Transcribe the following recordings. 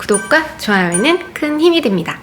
구독과 좋아요에는 큰 힘이 됩니다.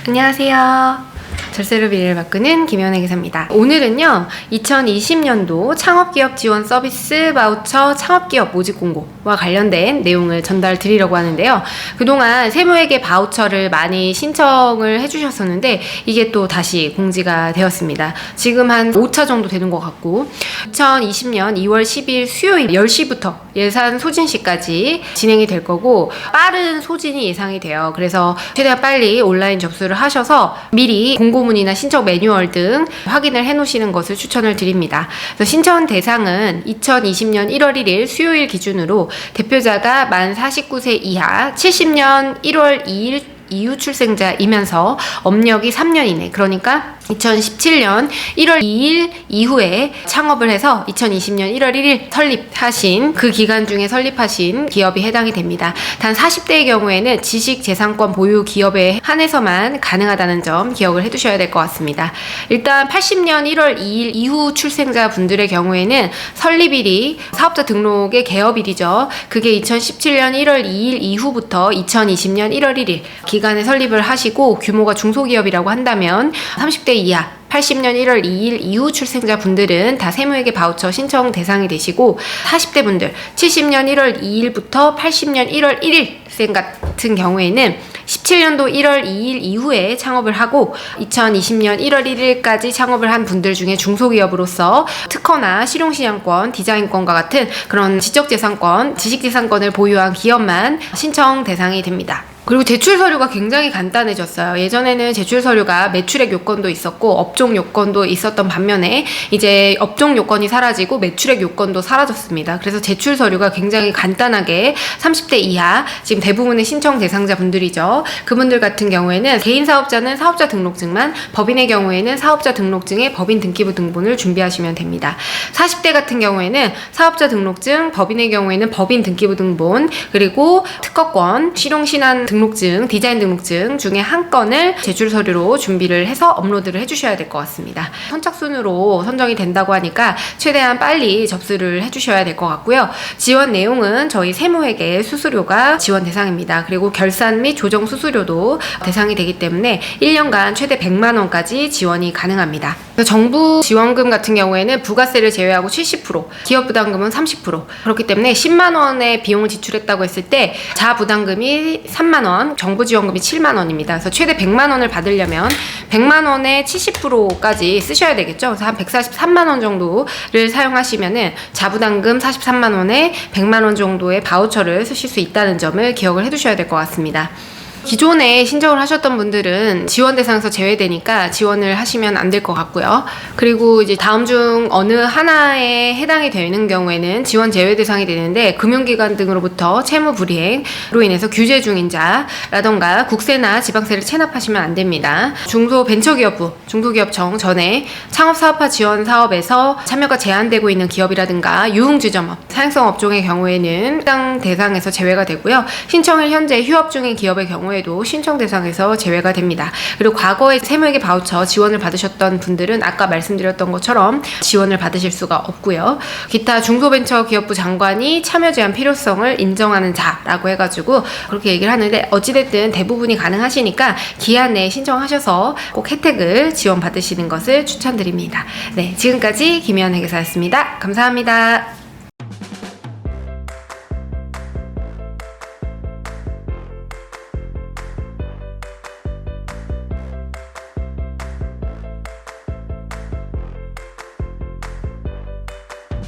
안녕하세요. 절세로 미래를 바꾸는 김연애 기사입니다. 오늘은요 2020년도 창업기업 지원 서비스 바우처 창업기업 모집 공고와 관련된 내용을 전달 드리려고 하는데요. 그동안 세무회계 바우처를 많이 신청을 해주셨었는데 이게 또 다시 공지가 되었습니다. 지금 한 5차 정도 되는 것 같고 2020년 2월 10일 수요일 10시부터 예산 소진시까지 진행이 될 거고 빠른 소진이 예상이 돼요. 그래서 최대한 빨리 온라인 접수를 하셔서 미리 공고문이나 신청 매뉴얼 등 확인을 해 놓으시는 것을 추천을 드립니다. 그래서 신청 대상은 2020년 1월 1일 수요일 기준으로 대표자가 만 49세 이하 70년 1월 2일 이후 출생자이면서 업력이 3년 이내, 그러니까 2017년 1월 2일 이후에 창업을 해서 2020년 1월 1일 설립하신 그 기간 중에 설립하신 기업이 해당이 됩니다. 단 40대의 경우에는 지식재산권 보유 기업에 한해서만 가능하다는 점 기억을 해두셔야 될 것 같습니다. 일단 80년 1월 2일 이후 출생자 분들의 경우에는 설립일이 사업자 등록의 개업일이죠. 그게 2017년 1월 2일 이후부터 2020년 1월 1일 기간에 설립을 하시고 규모가 중소기업이라고 한다면 30대 이하 80년 1월 2일 이후 출생자 분들은 다 세무회계 바우처 신청 대상이 되시고 40대 분들 70년 1월 2일부터 80년 1월 1일생 같은 경우에는 17년도 1월 2일 이후에 창업을 하고 2020년 1월 1일까지 창업을 한 분들 중에 중소기업으로서 특허나 실용시장권, 디자인권과 같은 그런 지적재산권, 지식재산권을 보유한 기업만 신청 대상이 됩니다. 그리고 제출 서류가 굉장히 간단해졌어요. 예전에는 제출 서류가 매출액 요건도 있었고 업종 요건도 있었던 반면에 이제 업종 요건이 사라지고 매출액 요건도 사라졌습니다. 그래서 제출 서류가 굉장히 간단하게 30대 이하 지금 대부분의 신청 대상자 분들이죠. 그분들 같은 경우에는 개인 사업자는 사업자 등록증만, 법인의 경우에는 사업자 등록증에 법인 등기부 등본을 준비하시면 됩니다. 40대 같은 경우에는 사업자 등록증, 법인의 경우에는 법인 등기부 등본, 그리고 특허권, 실용신안 등록증, 디자인 등록증 중에 한 건을 제출 서류로 준비를 해서 업로드를 해주셔야 될 것 같습니다. 선착순으로 선정이 된다고 하니까 최대한 빨리 접수를 해주셔야 될 것 같고요. 지원 내용은 저희 세무회계 수수료가 지원 대상입니다. 그리고 결산 및 조정 수수료도 대상이 되기 때문에 1년간 최대 100만 원까지 지원이 가능합니다. 정부 지원금 같은 경우에는 부가세를 제외하고 70%, 기업 부담금은 30%. 그렇기 때문에 10만 원의 비용을 지출했다고 했을 때 자부담금이 3만 원, 정부 지원금이 7만 원입니다. 그래서 최대 100만 원을 받으려면 100만 원에 70%까지 쓰셔야 되겠죠. 그래서 한 143만 원 정도를 사용하시면은 자부담금 43만 원에 100만 원 정도의 바우처를 쓰실 수 있다는 점을 기억을 해두셔야 될 것 같습니다. 기존에 신청을 하셨던 분들은 지원 대상에서 제외되니까 지원을 하시면 안 될 것 같고요. 그리고 이제 다음 중 어느 하나에 해당이 되는 경우에는 지원 제외 대상이 되는데 금융기관 등으로부터 채무 불이행으로 인해서 규제 중인 자라던가 국세나 지방세를 체납하시면 안 됩니다. 중소벤처기업부, 중소기업청 전에 창업사업화 지원 사업에서 참여가 제한되고 있는 기업이라든가 유흥주점업, 사행성 업종의 경우에는 해당 대상에서 제외가 되고요. 신청을 현재 휴업 중인 기업의 경우에 도 신청 대상에서 제외가 됩니다. 그리고 과거에 세무회계 바우처 지원을 받으셨던 분들은 아까 말씀드렸던 것처럼 지원을 받으실 수가 없고요. 기타 중소벤처기업부 장관이 참여 제한 필요성을 인정하는 자라고 해가지고 그렇게 얘기를 하는데 어찌됐든 대부분이 가능하시니까 기한 내에 신청하셔서 꼭 혜택을 지원받으시는 것을 추천드립니다. 네, 지금까지 김연애 기사였습니다. 감사합니다.